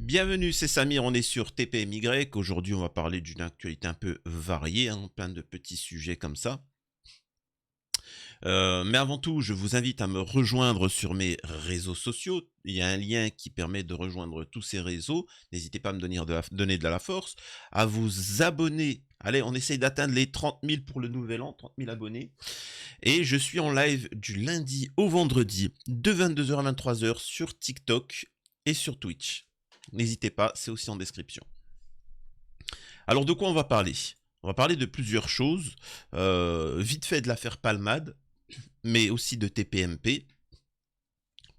Bienvenue, c'est Samir, on est sur TPMY. Aujourd'hui, on va parler d'une actualité un peu variée, hein, plein de petits sujets comme ça. Mais avant tout, je vous invite à me rejoindre sur mes réseaux sociaux. Il y a un lien qui permet de rejoindre tous ces réseaux. N'hésitez pas à me donner de la force, à vous abonner. Allez, on essaye d'atteindre les 30 000 pour le nouvel an, 30 000 abonnés. Et je suis en live du lundi au vendredi, de 22h à 23h sur TikTok et sur Twitch. N'hésitez pas, c'est aussi en description. Alors de quoi on va parler? On va parler de plusieurs choses. Vite fait de l'affaire Palmade, mais aussi de TPMP.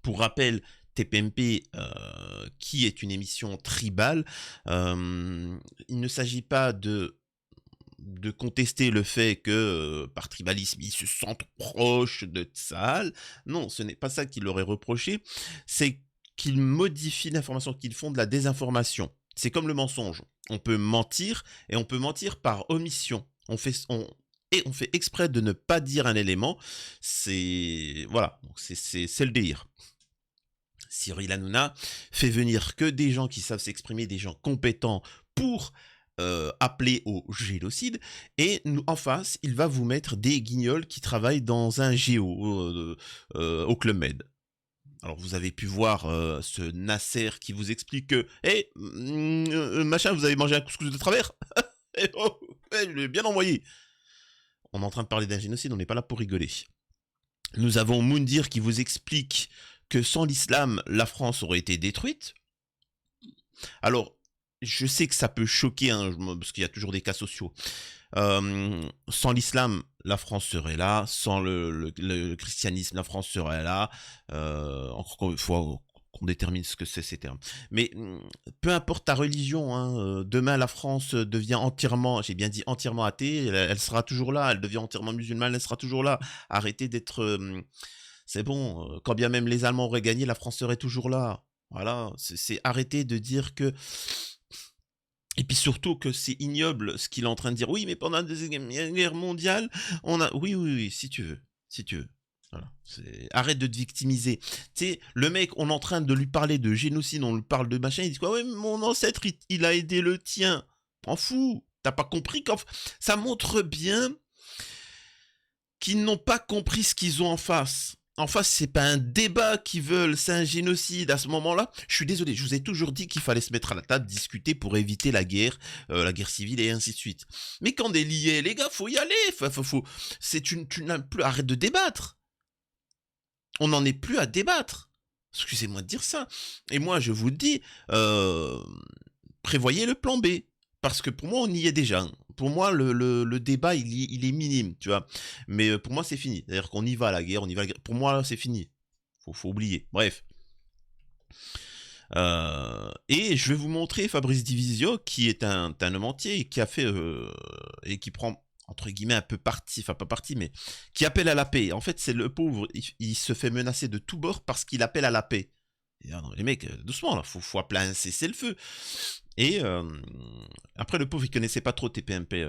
Pour rappel, TPMP, qui est une émission tribale, il ne s'agit pas de contester le fait que, par tribalisme, ils se sentent proches de Tsahal. Non, ce n'est pas ça qu'il aurait reproché. C'est qu'ils modifient l'information, qu'ils font de la désinformation. C'est comme le mensonge. On peut mentir, et on peut mentir par omission. On fait exprès de ne pas dire un élément. Voilà, c'est le délire. Cyril Hanouna fait venir que des gens qui savent s'exprimer, des gens compétents pour appeler au génocide, et en face, il va vous mettre des guignols qui travaillent dans un géo au Club Med. Alors vous avez pu voir ce Nasser qui vous explique que hey, machin, vous avez mangé un couscous de travers. Oh, je l'ai bien envoyé. On est en train de parler d'un génocide, on n'est pas là pour rigoler. Nous avons Moundir qui vous explique que sans l'islam, la France aurait été détruite. Alors, je sais que ça peut choquer, hein, parce qu'il y a toujours des cas sociaux. Sans l'islam, la France serait là. Sans le christianisme, la France serait là. Encore une fois, qu'on détermine ce que c'est ces termes. Mais peu importe ta religion, hein, demain la France devient entièrement, j'ai bien dit entièrement athée, elle sera toujours là. Elle devient entièrement musulmane, elle sera toujours là. Arrêtez d'être... c'est bon, quand bien même les Allemands auraient gagné, la France serait toujours là. Voilà, c'est arrêter de dire que... Et puis surtout que c'est ignoble ce qu'il est en train de dire. Oui, mais pendant la Deuxième Guerre mondiale, on a... Oui, si tu veux. Si tu veux. Voilà. Arrête de te victimiser. Tu sais, le mec, on est en train de lui parler de génocide, on lui parle de machin, il dit quoi? Ouais, mais mon ancêtre, il a aidé le tien. T'en fous. T'as pas compris ça montre bien qu'ils n'ont pas compris ce qu'ils ont en face. En face, c'est pas un débat qu'ils veulent, c'est un génocide. À ce moment-là, je suis désolé, je vous ai toujours dit qu'il fallait se mettre à la table, discuter pour éviter la guerre civile et ainsi de suite. Mais quand on est lié, les gars, faut y aller. Tu n'as plus, arrête de débattre. On n'en est plus à débattre. Excusez-moi de dire ça. Et moi, je vous le dis, prévoyez le plan B. Parce que pour moi, on y est déjà. Pour moi, le débat, il est minime, tu vois. Mais pour moi, c'est fini. C'est-à-dire qu'on y va à la guerre, on y va à la guerre. Pour moi, c'est fini. Faut oublier. Bref. Et je vais vous montrer Fabrice Divisio, qui est un homme entier, et qui a fait... et qui prend, entre guillemets, un peu parti, enfin pas parti, mais qui appelle à la paix. En fait, c'est le pauvre, il se fait menacer de tous bords parce qu'il appelle à la paix. Et, non, les mecs, doucement, là, faut appeler un cessez-le-feu. Et après, le pauvre, il connaissait pas trop TPMP.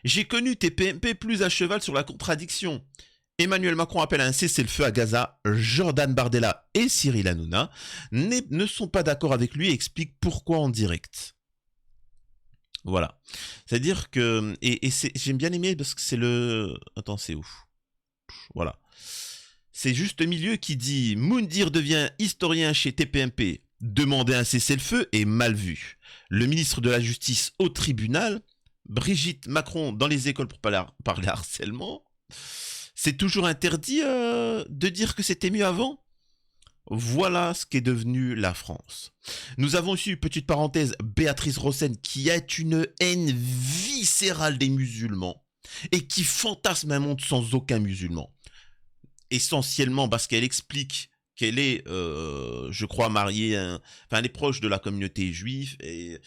J'ai connu TPMP plus à cheval sur la contradiction. Emmanuel Macron appelle à un cessez-le-feu à Gaza. Jordan Bardella et Cyril Hanouna ne sont pas d'accord avec lui et expliquent pourquoi en direct. Voilà. C'est-à-dire que... Et j'aime bien aimé parce que c'est le... Attends, c'est où? Voilà. C'est juste milieu qui dit « Moundir devient historien chez TPMP. Demander un cessez-le-feu est mal vu. Le ministre de la Justice au tribunal. Brigitte Macron dans les écoles pour parler harcèlement. C'est toujours interdit de dire que c'était mieux avant. Voilà ce qu'est devenu la France. Nous avons aussi, petite parenthèse, Béatrice Rossen qui a une haine viscérale des musulmans et qui fantasme un monde sans aucun musulman. Essentiellement parce qu'elle explique qu'elle est, je crois, mariée, enfin, elle est proche de la communauté juive et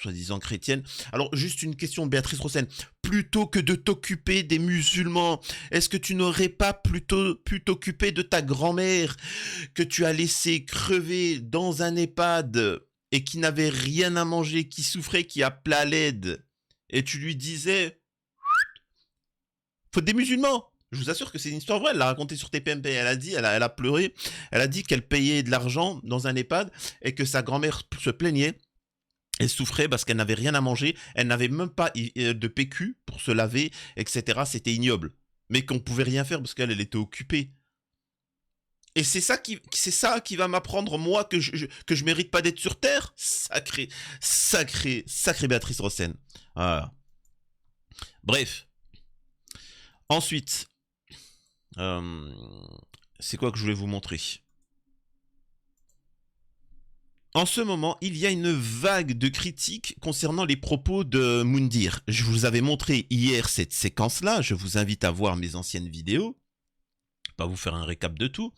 soi-disant chrétienne. Alors, juste une question de Béatrice Rossen. Plutôt que de t'occuper des musulmans, est-ce que tu n'aurais pas plutôt pu t'occuper de ta grand-mère que tu as laissée crever dans un EHPAD et qui n'avait rien à manger, qui souffrait, qui appelait à l'aide, et tu lui disais, faut des musulmans. Je vous assure que c'est une histoire vraie. Elle l'a racontée sur TPMP. Elle a dit, elle a pleuré. Elle a dit qu'elle payait de l'argent dans un EHPAD et que sa grand-mère se plaignait. Elle souffrait parce qu'elle n'avait rien à manger. Elle n'avait même pas de PQ pour se laver, etc. C'était ignoble. Mais qu'on pouvait rien faire parce qu'elle était occupée. Et c'est ça qui va m'apprendre, moi, que je mérite pas d'être sur Terre. Sacré Béatrice Rossen. Voilà. Bref. Ensuite, c'est quoi que je voulais vous montrer? En ce moment, il y a une vague de critiques concernant les propos de Moundir. Je vous avais montré hier cette séquence-là. Je vous invite à voir mes anciennes vidéos. Pas vous faire un récap de tout.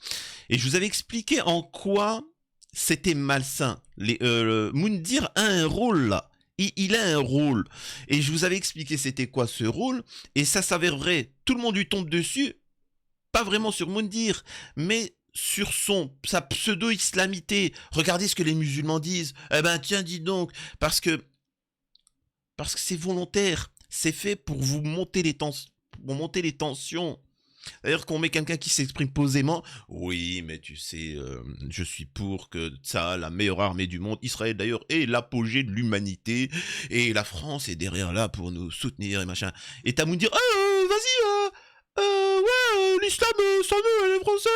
Et je vous avais expliqué en quoi c'était malsain. Moundir a un rôle là. Il a un rôle. Et je vous avais expliqué c'était quoi ce rôle. Et ça s'avère vrai. Tout le monde lui tombe dessus. Pas vraiment sur Moundir, mais sur sa pseudo-islamité. Regardez ce que les musulmans disent. Eh ben tiens, dis donc. Parce que c'est volontaire. C'est fait pour vous monter les tensions. D'ailleurs, qu'on met quelqu'un qui s'exprime posément, oui, mais tu sais, je suis pour que ça, la meilleure armée du monde, Israël d'ailleurs, est l'apogée de l'humanité, et la France est derrière là pour nous soutenir et machin. Et t'as dire, vas-y, ouais, l'islam, sans nous, les Français,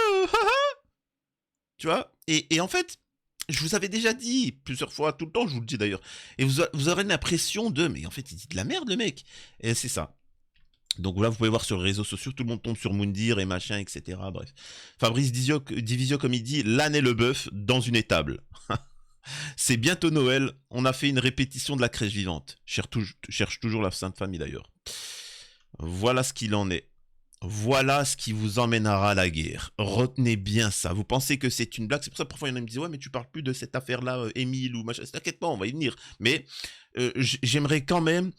tu vois. Et en fait, je vous avais déjà dit plusieurs fois, tout le temps, je vous le dis d'ailleurs, et vous aurez l'impression mais en fait, il dit de la merde, le mec. Et c'est ça. Donc là, vous pouvez voir sur les réseaux sociaux, tout le monde tombe sur Moundir et machin, etc. Bref. Fabrice Divisio, comme il dit, l'âne et le bœuf dans une étable. C'est bientôt Noël. On a fait une répétition de la crèche vivante. Cherche toujours la Sainte Famille d'ailleurs. Voilà ce qu'il en est. Voilà ce qui vous emmènera à la guerre. Retenez bien ça. Vous pensez que c'est une blague? C'est pour ça que parfois il y en a qui me disent ouais, mais tu parles plus de cette affaire-là, Émile ou machin. T'inquiète pas, on va y venir. Mais j'aimerais quand même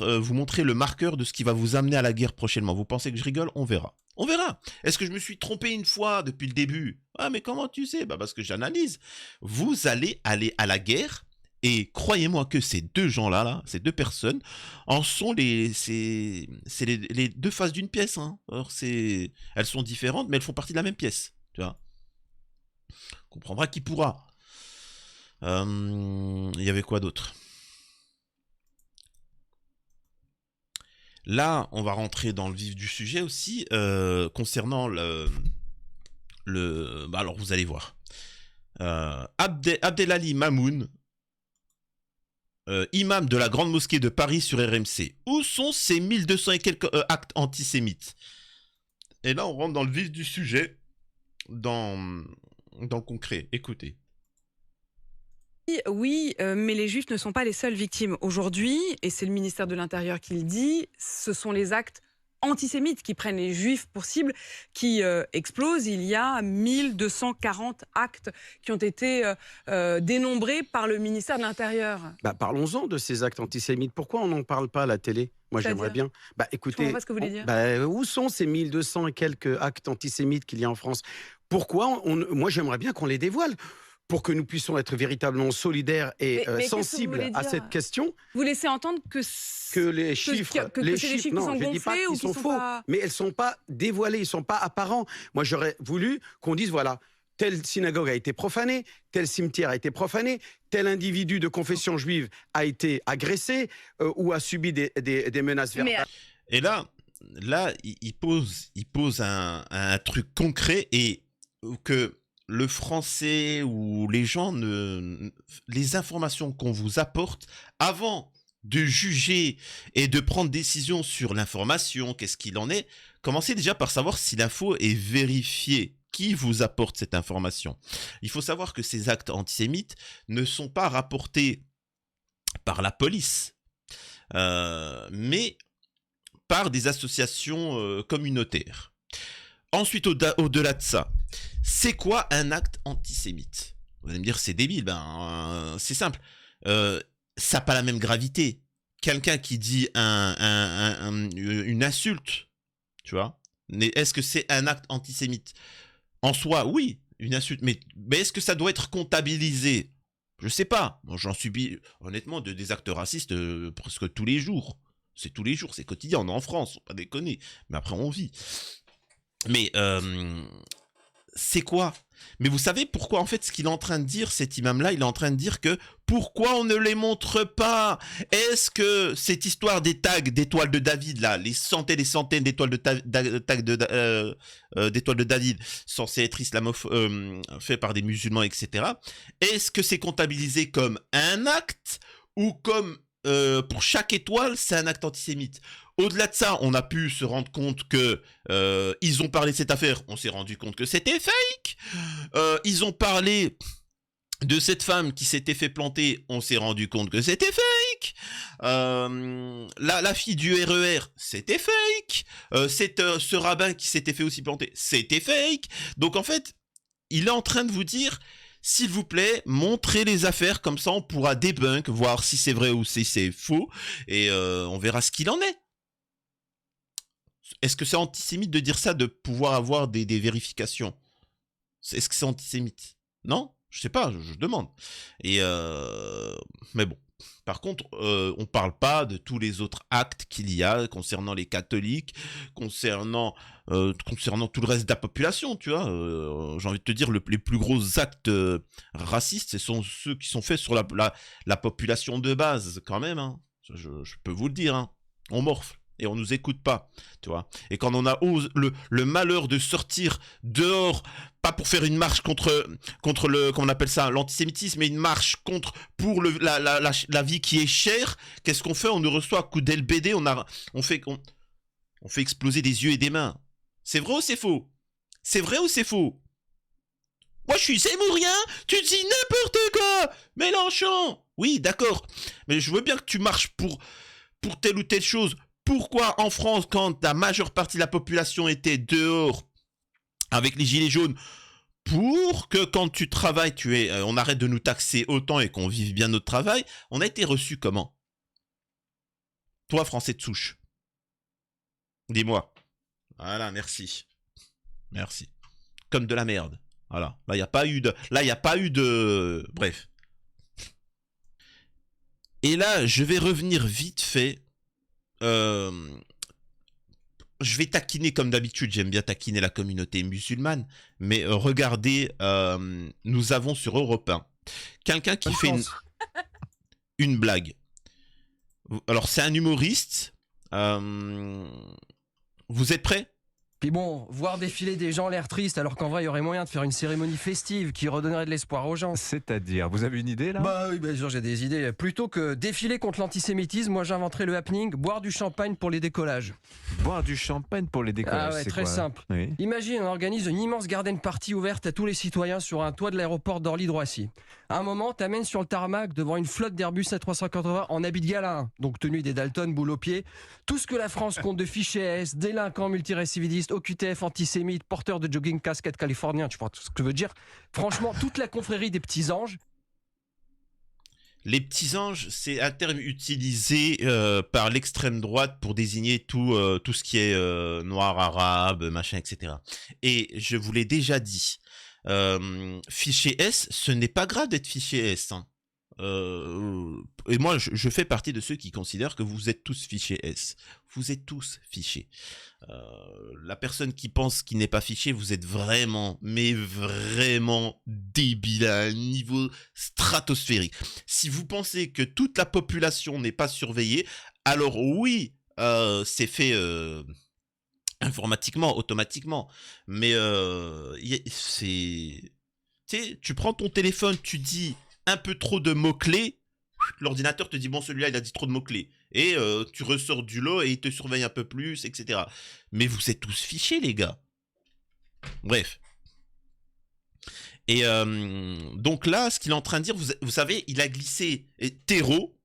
vous montrer le marqueur de ce qui va vous amener à la guerre prochainement. Vous pensez que je rigole? On verra. On verra. Est-ce que je me suis trompé une fois depuis le début? Ah, mais comment tu sais? Bah parce que j'analyse. Vous allez aller à la guerre. Et croyez-moi que ces deux gens-là, ces deux personnes, en sont les deux faces d'une pièce. Hein. Alors elles sont différentes, mais elles font partie de la même pièce. Tu vois. On comprendra qui pourra. Il y avait quoi d'autre? Là, on va rentrer dans le vif du sujet aussi, concernant bah alors, vous allez voir. Abdelali Mamoun, imam de la Grande Mosquée de Paris sur RMC. Où sont ces 1200 et quelques actes antisémites? Et là, on rentre dans le vif du sujet, dans le concret. Écoutez. Oui, mais les Juifs ne sont pas les seules victimes. Aujourd'hui, et c'est le ministère de l'Intérieur qui le dit, ce sont les actes antisémites qui prennent les Juifs pour cible, qui explosent. Il y a 1240 actes qui ont été dénombrés par le ministère de l'Intérieur. Bah, parlons-en de ces actes antisémites. Pourquoi on n'en parle pas à la télé? Moi, j'aimerais bien. Bah, écoutez, je comprends pas ce que vous voulez dire. Bah, où sont ces 1200 et quelques actes antisémites qu'il y a en France? Pourquoi moi, j'aimerais bien qu'on les dévoile pour que nous puissions être véritablement solidaires et sensibles à cette question. Vous laissez entendre que les chiffres, les chiffres non, sont je ne dis pas qu'ils sont faux, mais elles ne sont pas dévoilées, ils ne sont pas apparents. Moi, j'aurais voulu qu'on dise, voilà, telle synagogue a été profanée, tel cimetière a été profané, tel individu de confession juive a été agressé ou a subi des menaces verbales. Et là, il pose un truc concret et que le français ou les gens les informations qu'on vous apporte avant de juger et de prendre décision sur l'information, qu'est-ce qu'il en est, commencez déjà par savoir si l'info est vérifiée. Qui vous apporte cette information? Il faut savoir que ces actes antisémites ne sont pas rapportés par la police, mais par des associations communautaires. Ensuite, au-delà de ça, c'est quoi un acte antisémite? Vous allez me dire, c'est débile. C'est simple. Ça n'a pas la même gravité. Quelqu'un qui dit une insulte, tu vois, mais est-ce que c'est un acte antisémite? En soi, oui, une insulte. Mais est-ce que ça doit être comptabilisé? Je sais pas. Moi, j'en subis, honnêtement, des actes racistes presque tous les jours. C'est tous les jours, c'est quotidien, on est en France, faut pas déconner. Mais après, on vit. Mais c'est quoi? Mais vous savez pourquoi, en fait, ce qu'il est en train de dire, cet imam-là, il est en train de dire que pourquoi on ne les montre pas? Est-ce que cette histoire des tags d'étoiles de David, là, les centaines et centaines d'étoiles de d'étoiles de David, censées être fait par des musulmans, etc., est-ce que c'est comptabilisé comme un acte ou comme pour chaque étoile, c'est un acte antisémite? Au-delà de ça, on a pu se rendre compte que ils ont parlé de cette affaire, on s'est rendu compte que c'était fake. Ils ont parlé de cette femme qui s'était fait planter, on s'est rendu compte que c'était fake. La fille du RER, c'était fake. Ce rabbin qui s'était fait aussi planter, c'était fake. Donc en fait, il est en train de vous dire, s'il vous plaît, montrez les affaires, comme ça on pourra débunk, voir si c'est vrai ou si c'est faux, et on verra ce qu'il en est. Est-ce que c'est antisémite de dire ça, de pouvoir avoir des vérifications? Est-ce que c'est antisémite? Non? Je sais pas, je demande. Et mais bon. Par contre, on parle pas de tous les autres actes qu'il y a concernant les catholiques, concernant tout le reste de la population, tu vois. J'ai envie de te dire, les plus gros actes racistes, ce sont ceux qui sont faits sur la population de base, quand même. Hein. Je peux vous le dire. Hein. On morfle. Et on nous écoute pas, tu vois. Et quand on a le malheur de sortir dehors, pas pour faire une marche contre le, comment on appelle ça, l'antisémitisme, mais une marche pour la vie qui est chère, qu'est-ce qu'on fait? On nous reçoit à coups d'LBD, on fait exploser des yeux et des mains. C'est vrai ou c'est faux? C'est vrai ou c'est faux? Moi, je suis zémourien, tu dis n'importe quoi, Mélenchon. Oui, d'accord, mais je veux bien que tu marches pour telle ou telle chose. Pourquoi en France, quand la majeure partie de la population était dehors avec les gilets jaunes, pour que quand tu travailles, on arrête de nous taxer autant et qu'on vive bien notre travail, on a été reçu comment? Toi, Français de souche. Dis-moi. Voilà, merci. Merci. Comme de la merde. Voilà. Là, il n'y a pas eu de... Bref. Et là, je vais revenir vite fait. Je vais taquiner comme d'habitude, j'aime bien taquiner la communauté musulmane, mais regardez, nous avons sur Europe 1 quelqu'un qui fait une blague. Alors c'est un humoriste, vous êtes prêts? Puis bon, voir défiler des gens l'air tristes alors qu'en vrai il y aurait moyen de faire une cérémonie festive qui redonnerait de l'espoir aux gens. C'est-à-dire, vous avez une idée là? Bah oui, bien sûr, j'ai des idées. Plutôt que défiler contre l'antisémitisme, moi j'inventerais le happening, boire du champagne pour les décollages. Boire du champagne pour les décollages, Ah ouais, c'est très quoi? simple. Oui. Imagine, on organise une immense garden party ouverte à tous les citoyens sur un toit de l'aéroport d'Orly-Droissy. À un moment, t'amènes sur le tarmac devant une flotte d'Airbus A380 en habit de gala, hein. Donc tenue des Dalton, boule aux pieds. Tout ce que la France compte de fichiers S, délinquants multirécidivistes, OQTF, antisémites, porteurs de jogging casquette californien, tu vois tout ce que je veux dire. Franchement, toute la confrérie des petits anges. Les petits anges, c'est un terme utilisé par l'extrême droite pour désigner tout ce qui est noir, arabe, machin, etc. Et je vous l'ai déjà dit, fichier S, ce n'est pas grave d'être fichier S. Hein. Et moi, je fais partie de ceux qui considèrent que vous êtes tous fichiers S. Vous êtes tous fichés. La personne qui pense qu'il n'est pas fiché, vous êtes vraiment, mais vraiment débile à un niveau stratosphérique. Si vous pensez que toute la population n'est pas surveillée, alors oui, c'est fait informatiquement, automatiquement. Mais c'est... Tu sais, tu prends ton téléphone, tu dis un peu trop de mots-clés, l'ordinateur te dit bon, celui-là il a dit trop de mots-clés, et tu ressors du lot et il te surveille un peu plus, etc. Mais vous êtes tous fichés, les gars. Bref. Et donc là, ce qu'il est en train de dire, vous savez, il a glissé terreau,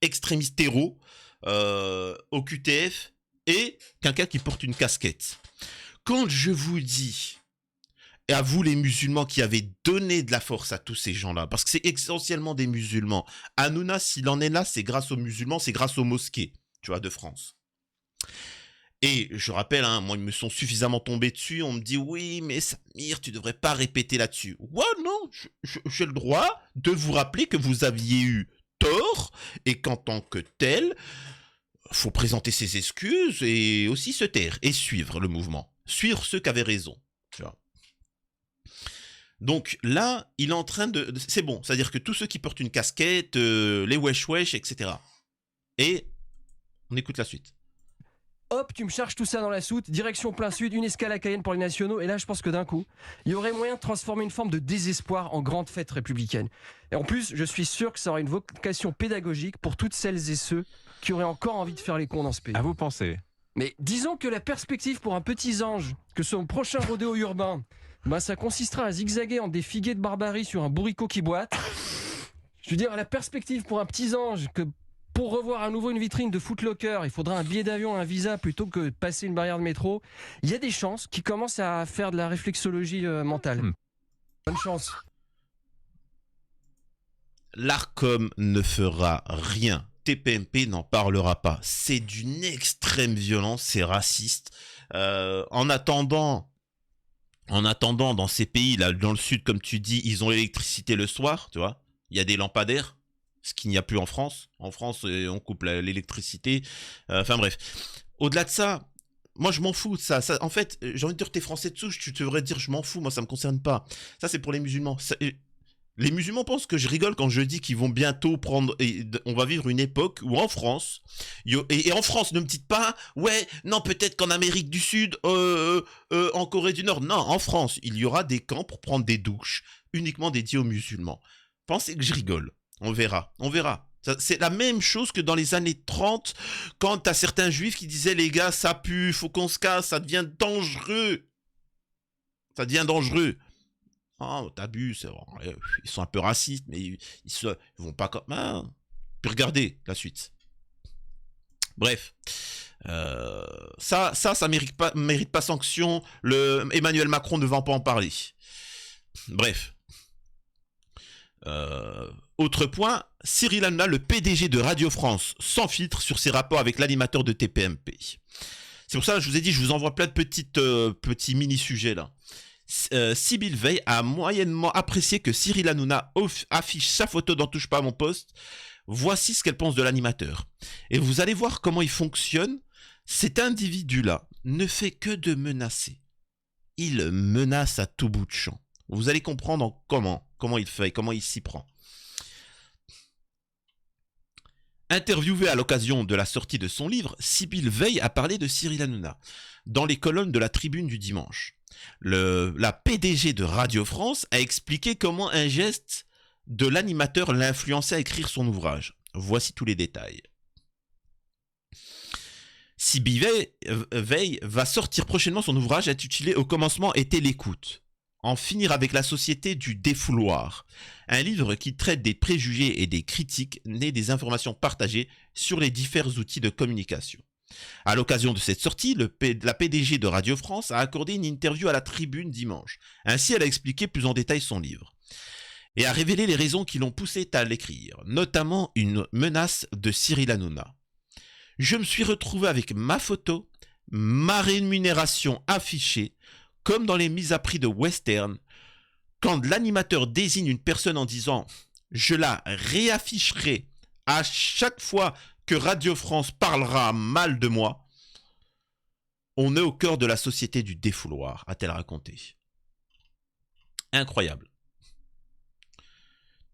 extrémiste terreau, au QTF, et quelqu'un qui porte une casquette. Quand je vous dis... Et à vous les musulmans qui avez donné de la force à tous ces gens-là, parce que c'est essentiellement des musulmans. Hanouna, s'il en est là, c'est grâce aux musulmans, c'est grâce aux mosquées, tu vois, de France. Et je rappelle, hein, moi, ils me sont suffisamment tombés dessus, on me dit, oui, mais Samir, tu devrais pas répéter là-dessus. Ouais, non, j'ai le droit de vous rappeler que vous aviez eu tort, et qu'en tant que tel, faut présenter ses excuses et aussi se taire et suivre le mouvement. Suivre ceux qui avaient raison. Tu vois. Donc là, il est en train de... C'est bon, c'est-à-dire que tous ceux qui portent une casquette, les wesh-wesh, etc. Et on écoute la suite. Hop, tu me charges tout ça dans la soute, direction plein sud, une escale à Cayenne pour les nationaux, et là je pense que d'un coup, il y aurait moyen de transformer une forme de désespoir en grande fête républicaine. Et en plus, je suis sûr que ça aura une vocation pédagogique pour toutes celles et ceux qui auraient encore envie de faire les cons dans ce pays. À vous penser. Mais disons que la perspective pour un petit ange, que son prochain rodéo urbain, ça consistera à zigzaguer entre des figuiers de barbarie sur un bourricot qui boite. Je veux dire, la perspective pour un petit ange que pour revoir à nouveau une vitrine de Foot Locker, il faudra un billet d'avion, un visa plutôt que de passer une barrière de métro. Il y a des chances qu'il commence à faire de la réflexologie mentale. Bonne chance. L'Arcom ne fera rien. TPMP n'en parlera pas. C'est d'une extrême violence, c'est raciste. En attendant, dans ces pays, là, dans le sud, comme tu dis, ils ont l'électricité le soir, tu vois. Il y a des lampadaires, ce qu'il n'y a plus en France. En France, on coupe l'électricité. Enfin bref. Au-delà de ça, moi je m'en fous de ça. En fait, j'ai envie de dire, t'es français de souche, tu devrais dire je m'en fous, moi ça me concerne pas. Ça c'est pour les musulmans. Les musulmans pensent que je rigole quand je dis qu'ils vont bientôt prendre... on va vivre une époque où en France... Et en France, ne me dites pas... Ouais, non, peut-être qu'en Amérique du Sud, en Corée du Nord... Non, en France, il y aura des camps pour prendre des douches uniquement dédiés aux musulmans. Pensez que je rigole. On verra. C'est la même chose que dans les années 30, quand t'as certains juifs qui disaient « Les gars, ça pue, faut qu'on se casse, ça devient dangereux. » Ça devient dangereux. Oh, t'abuses, ils sont un peu racistes, mais ils vont pas comme... Ah. Puis regardez la suite. Bref, ça mérite pas sanction. Emmanuel Macron ne va pas en parler. Bref. Autre point, Cyril Hanouna, le PDG de Radio France, sans filtre sur ses rapports avec l'animateur de TPMP. C'est pour ça que je vous ai dit, je vous envoie plein de petits mini-sujets là. Sybille Veil a moyennement apprécié que Cyril Hanouna affiche sa photo dans Touche pas à mon poste. Voici ce qu'elle pense de l'animateur. Et vous allez voir comment il fonctionne. Cet individu-là ne fait que de menacer. Il menace à tout bout de champ. Vous allez comprendre comment il fait, comment il s'y prend. Interviewée à l'occasion de la sortie de son livre, Sybille Veil a parlé de Cyril Hanouna dans les colonnes de la Tribune du dimanche. La PDG de Radio France a expliqué comment un geste de l'animateur l'a influencé à écrire son ouvrage. Voici tous les détails. Sybille Veil va sortir prochainement son ouvrage intitulé « Au commencement était l'écoute ». En finir avec la société du défouloir. Un livre qui traite des préjugés et des critiques nés des informations partagées sur les divers outils de communication. À l'occasion de cette sortie, la PDG de Radio France a accordé une interview à la Tribune dimanche. Ainsi, elle a expliqué plus en détail son livre. Et a révélé les raisons qui l'ont poussé à l'écrire, notamment une menace de Cyril Hanouna. Je me suis retrouvé avec ma photo, ma rémunération affichée, comme dans les mises à prix de western, quand l'animateur désigne une personne en disant « Je la réafficherai à chaque fois que Radio France parlera mal de moi », on est au cœur de la société du défouloir, a-t-elle raconté. Incroyable.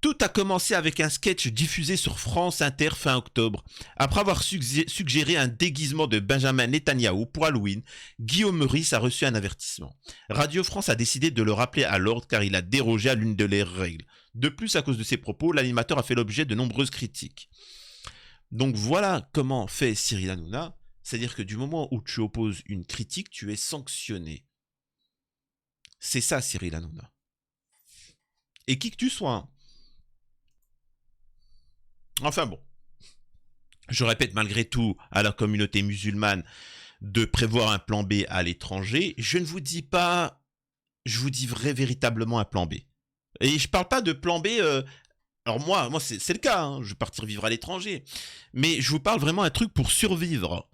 Tout a commencé avec un sketch diffusé sur France Inter fin octobre. Après avoir suggéré un déguisement de Benjamin Netanyahou pour Halloween, Guillaume Meurice a reçu un avertissement. Radio France a décidé de le rappeler à l'ordre car il a dérogé à l'une de leurs règles. De plus, à cause de ses propos, l'animateur a fait l'objet de nombreuses critiques. Donc voilà comment fait Cyril Hanouna. C'est-à-dire que du moment où tu opposes une critique, tu es sanctionné. C'est ça Cyril Hanouna. Et qui que tu sois, hein. Enfin bon, je répète malgré tout à la communauté musulmane de prévoir un plan B à l'étranger. Je ne vous dis pas, je vous dis véritablement un plan B. Et je parle pas de plan B, alors moi c'est le cas, hein, je vais partir vivre à l'étranger. Mais je vous parle vraiment un truc pour survivre.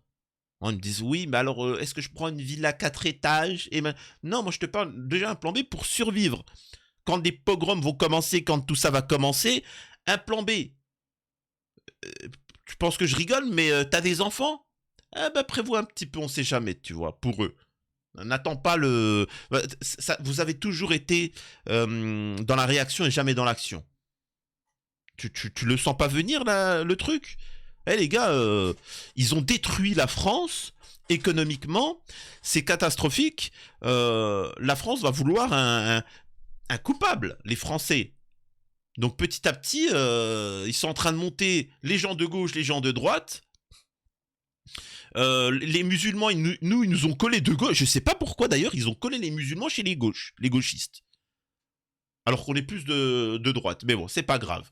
On me dit oui, mais alors est-ce que je prends une villa 4 étages et non, moi je te parle déjà un plan B pour survivre. Quand des pogroms vont commencer, quand tout ça va commencer, un plan B. tu penses que je rigole, mais t'as des enfants? Eh ben, prévois un petit peu, on sait jamais, tu vois, pour eux. N'attends pas le... vous avez toujours été dans la réaction et jamais dans l'action. Tu le sens pas venir, là, le truc? Eh les gars, ils ont détruit la France économiquement, c'est catastrophique. La France va vouloir un coupable, les Français. Donc petit à petit, ils sont en train de monter les gens de gauche, les gens de droite. Les musulmans, ils nous ont collé de gauche. Je sais pas pourquoi d'ailleurs, ils ont collé les musulmans chez les gauchistes. Alors qu'on est plus de droite. Mais bon, c'est pas grave.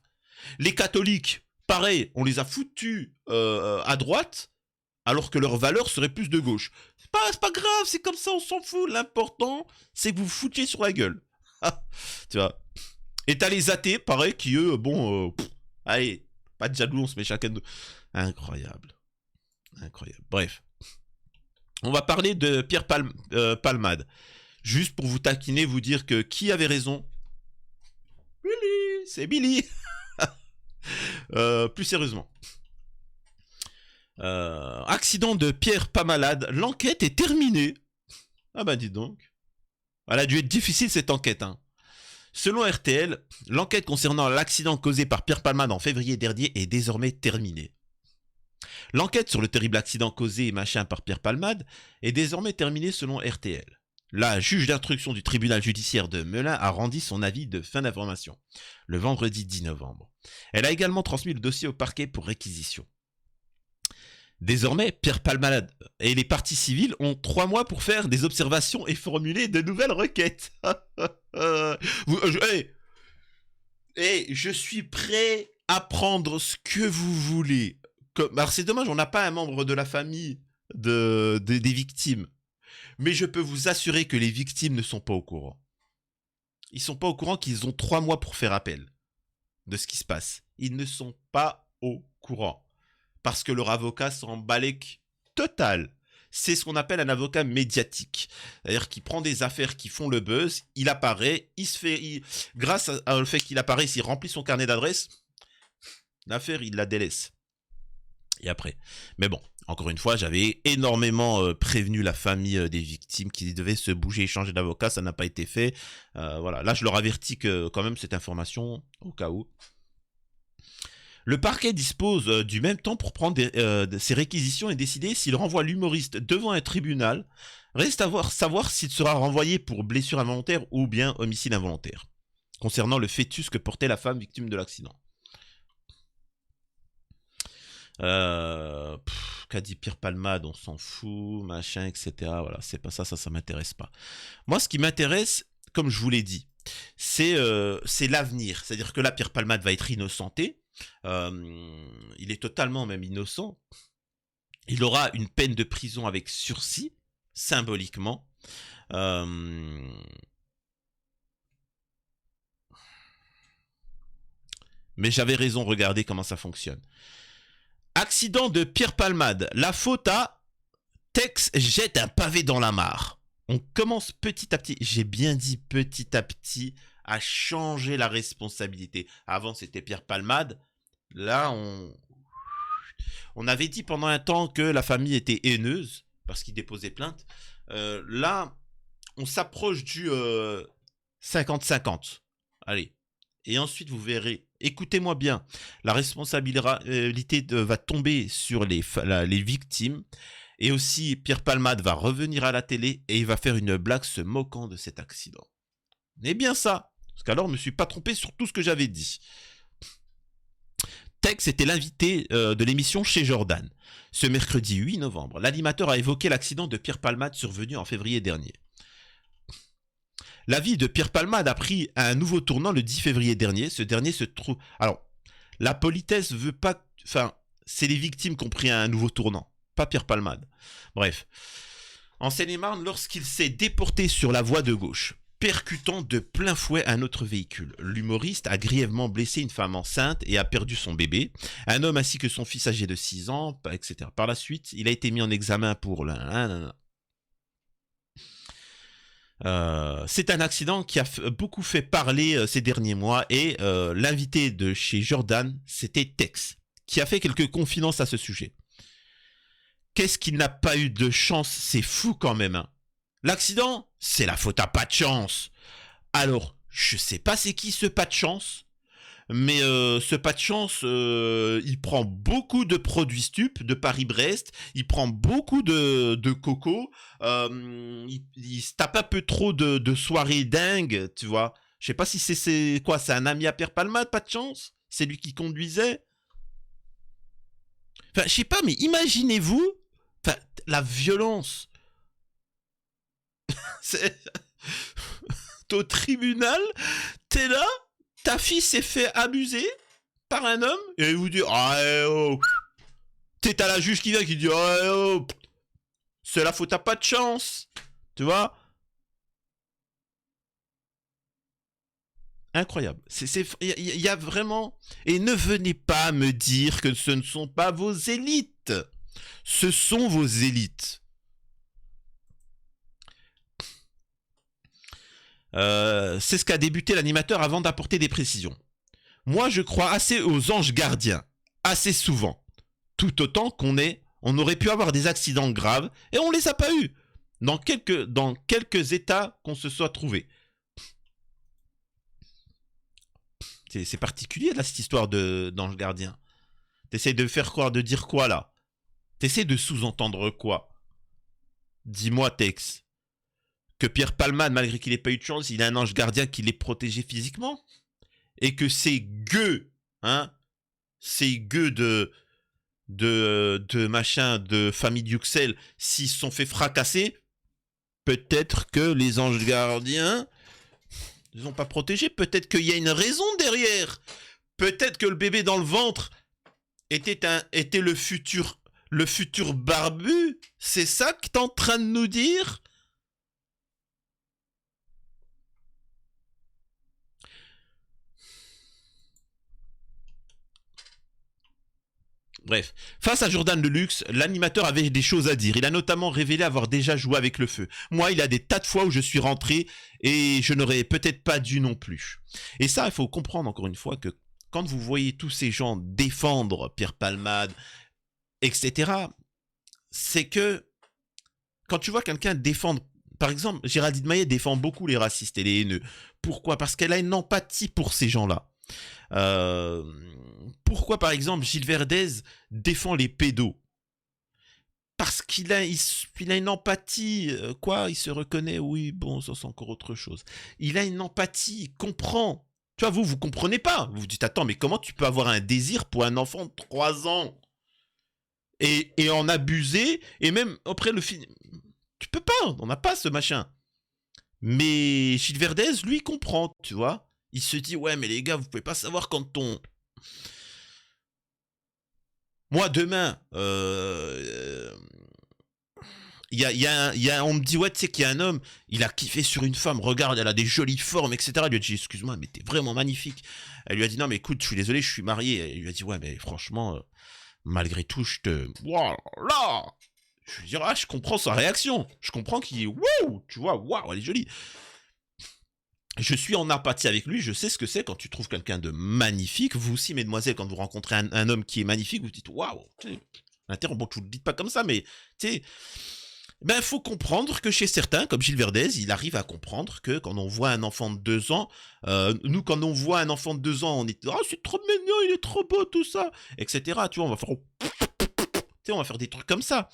Les catholiques, pareil, on les a foutus à droite, alors que leurs valeurs seraient plus de gauche. C'est pas grave, c'est comme ça, on s'en fout. L'important, c'est que vous foutiez sur la gueule. Tu vois. Et t'as les athées, pareil, qui eux, allez, pas de jaloux, on se met chacun de... Incroyable. Incroyable. Bref. On va parler de Pierre Palmade. Juste pour vous taquiner, vous dire que qui avait raison? Billy, c'est Billy. Plus sérieusement. Accident de Pierre Palmade, l'enquête est terminée. Ah bah dites donc. Elle a dû être difficile cette enquête. Hein. Selon RTL, l'enquête concernant l'accident causé par Pierre Palmade en février dernier est désormais terminée. L'enquête sur le terrible accident causé par Pierre Palmade est désormais terminée selon RTL. La juge d'instruction du tribunal judiciaire de Melun a rendu son avis de fin d'information, le vendredi 10 novembre. Elle a également transmis le dossier au parquet pour réquisition. Désormais, Pierre Palmade et les parties civiles ont 3 mois pour faire des observations et formuler de nouvelles requêtes. Je suis prêt à prendre ce que vous voulez. Alors c'est dommage, on n'a pas un membre de la famille des victimes. Mais je peux vous assurer que les victimes ne sont pas au courant. Ils ne sont pas au courant qu'ils ont 3 mois pour faire appel de ce qui se passe. Ils ne sont pas au courant. Parce que leur avocat s'en balèque total. C'est ce qu'on appelle un avocat médiatique. C'est-à-dire qu'il prend des affaires qui font le buzz, il apparaît, grâce au fait qu'il apparaît, s'il remplit son carnet d'adresses, l'affaire, il la délaisse. Et après. Mais bon, encore une fois, j'avais énormément prévenu la famille des victimes qui devaient se bouger et changer d'avocat, ça n'a pas été fait. Voilà, là je leur avertis que quand même cette information, au cas où. Le parquet dispose du même temps pour prendre ses réquisitions et décider s'il renvoie l'humoriste devant un tribunal. Reste à savoir s'il sera renvoyé pour blessure involontaire ou bien homicide involontaire, concernant le fœtus que portait la femme victime de l'accident. Qu'a dit Pierre Palmade, on s'en fout, machin, etc. Voilà, c'est pas ça, ça m'intéresse pas. Moi, ce qui m'intéresse, comme je vous l'ai dit, c'est l'avenir. C'est-à-dire que là, Pierre Palmade va être innocenté. Il est totalement même innocent. Il aura une peine de prison avec sursis, symboliquement. Mais j'avais raison, regardez comment ça fonctionne. Accident de Pierre Palmade. La faute à Tex jette un pavé dans la mare. On commence petit à petit, j'ai bien dit petit à petit, à changer la responsabilité. Avant, c'était Pierre Palmade. Là, on avait dit pendant un temps que la famille était haineuse parce qu'il déposait plainte. Là, on s'approche du 50-50. Allez. Et ensuite, vous verrez, écoutez-moi bien, la responsabilité va tomber sur les victimes. Et aussi, Pierre Palmade va revenir à la télé et il va faire une blague se moquant de cet accident. C'est bien ça. Parce qu'alors, je ne me suis pas trompé sur tout ce que j'avais dit. Tex était l'invité de l'émission Chez Jordan. Ce mercredi 8 novembre, l'animateur a évoqué l'accident de Pierre Palmade survenu en février dernier. La vie de Pierre Palmade a pris un nouveau tournant le 10 février dernier. Ce dernier se trouve... Alors, la politesse veut pas... Enfin, c'est les victimes qui ont pris un nouveau tournant, pas Pierre Palmade. Bref. En Seine-et-Marne, lorsqu'il s'est déporté sur la voie de gauche, percutant de plein fouet un autre véhicule. L'humoriste a grièvement blessé une femme enceinte et a perdu son bébé, un homme ainsi que son fils âgé de 6 ans, etc. Par la suite, il a été mis en examen pour... c'est un accident qui a beaucoup fait parler ces derniers mois et l'invité de chez Jordan, c'était Tex. qui a fait quelques confidences à ce sujet. Qu'est-ce qu'il n'a pas eu de chance? C'est fou quand même. Hein. L'accident, c'est la faute à pas de chance. Alors, je sais pas c'est qui ce pas de chance, mais ce pas de chance, il prend beaucoup de produits stupes de Paris-Brest, il prend beaucoup de coco, il se tape un peu trop de soirées dingues, tu vois. Je sais pas si c'est quoi, c'est un ami à Pierre Palmade, pas de chance? C'est lui qui conduisait? Enfin, je sais pas, mais imaginez-vous, enfin, la violence. C'est... T'es au tribunal, t'es là, ta fille s'est fait abuser par un homme, et il vous dit, ah, oh. T'as la juge qui vient qui dit, ah, oh. C'est la faute à pas de chance, tu vois. Incroyable. Il y a vraiment... Et ne venez pas me dire que ce ne sont pas vos élites. Ce sont vos élites. C'est ce qu'a débuté l'animateur avant d'apporter des précisions. Moi, je crois assez aux anges gardiens. Assez souvent. Tout autant on aurait pu avoir des accidents graves et on les a pas eus. Dans quelques états qu'on se soit trouvé. C'est particulier là cette histoire d'ange gardien. T'essayes de faire croire, de dire quoi là? T'essayes de sous-entendre quoi? Dis-moi Tex. Que Pierre Palmade, malgré qu'il ait pas eu de chance, il a un ange gardien qui l'ait protégé physiquement? Et que ces gueux, hein, ces gueux de machin, de famille Duxelles, s'ils se sont fait fracasser, peut-être que les anges gardiens ne sont pas protégés. Peut-être qu'il y a une raison derrière. Peut-être que le bébé dans le ventre était le futur barbu. C'est ça que t'es en train de nous dire? Bref, face à Jordan Deluxe, l'animateur avait des choses à dire. Il a notamment révélé avoir déjà joué avec le feu. Moi, il y a des tas de fois où je suis rentré et je n'aurais peut-être pas dû non plus. Et ça, il faut comprendre encore une fois que quand vous voyez tous ces gens défendre Pierre Palmade, etc., c'est que quand tu vois quelqu'un défendre... Par exemple, Géraldine Maillet défend beaucoup les racistes et les haineux. Pourquoi? Parce qu'elle a une empathie pour ces gens-là. Pourquoi par exemple Gilles Verdez défend les pédos? Parce qu'il a une empathie, quoi, il se reconnaît, oui, bon, ça c'est encore autre chose. Il a une empathie, il comprend. Tu vois, vous comprenez pas. Vous vous dites, attends, mais comment tu peux avoir un désir pour un enfant de 3 ans et en abuser, et même après le film... Tu peux pas, on n'a pas ce machin. Mais Gilles Verdez, lui, comprend, tu vois. Il se dit, ouais, mais les gars, vous pouvez pas savoir quand on... Moi, demain, on me dit, ouais, tu sais qu'il y a un homme, il a kiffé sur une femme, regarde, elle a des jolies formes, etc. Il lui a dit, excuse-moi, mais t'es vraiment magnifique. Elle lui a dit, non, mais écoute, je suis désolé, je suis marié. Elle lui a dit, ouais, mais franchement, malgré tout, je te... Voilà. Je lui dis, ah, je comprends sa réaction. Je comprends qu'il est, wouh, tu vois, waouh, elle est jolie. Je suis en empathie avec lui, je sais ce que c'est quand tu trouves quelqu'un de magnifique. Vous aussi, mesdemoiselles, quand vous rencontrez un homme qui est magnifique, vous dites waouh. Bon, tu ne le dites pas comme ça, mais tu sais, ben faut comprendre que chez certains, comme Gilles Verdez, il arrive à comprendre que quand on voit un enfant de 2 ans, nous quand on voit un enfant de 2 ans, on est c'est trop mignon, il est trop beau, tout ça, etc. Tu vois, on va faire des trucs comme ça.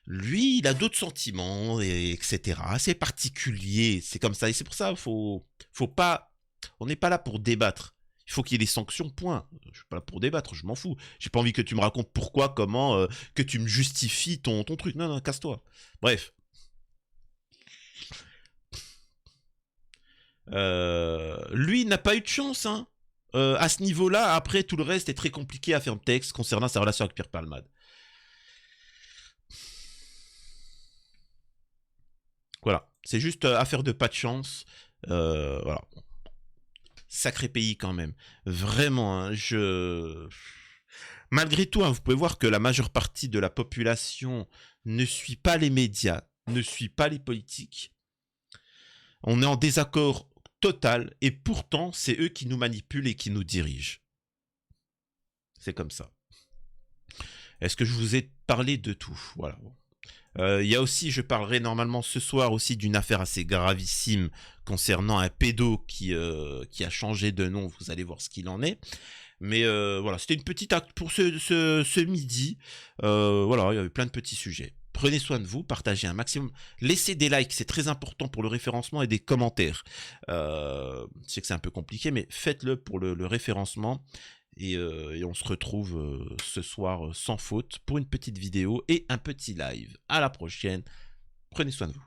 Lui, il a d'autres sentiments, etc. C'est particulier, c'est comme ça. Et c'est pour ça, faut pas... On n'est pas là pour débattre. Il faut qu'il y ait des sanctions, point. Je suis pas là pour débattre, je m'en fous. J'ai pas envie que tu me racontes pourquoi, comment, que tu me justifies ton truc. Non, non, casse-toi. Bref. Lui, il n'a pas eu de chance, hein. À ce niveau-là, après, tout le reste est très compliqué à faire le texte concernant sa relation avec Pierre Palmade. Voilà, c'est juste affaire de pas de chance. Voilà. Sacré pays quand même. Vraiment, hein, malgré tout, hein, vous pouvez voir que la majeure partie de la population ne suit pas les médias, ne suit pas les politiques. On est en désaccord total et pourtant, c'est eux qui nous manipulent et qui nous dirigent. C'est comme ça. Est-ce que je vous ai parlé de tout? Voilà. Il y a aussi, je parlerai normalement ce soir aussi d'une affaire assez gravissime concernant un pédo qui a changé de nom. Vous allez voir ce qu'il en est. Mais voilà, c'était une petite acte pour ce midi. Voilà, il y avait plein de petits sujets. Prenez soin de vous, partagez un maximum. Laissez des likes, c'est très important pour le référencement, et des commentaires. Je sais que c'est un peu compliqué, mais faites-le pour le référencement. Et on se retrouve ce soir sans faute pour une petite vidéo et un petit live. À la prochaine. Prenez soin de vous.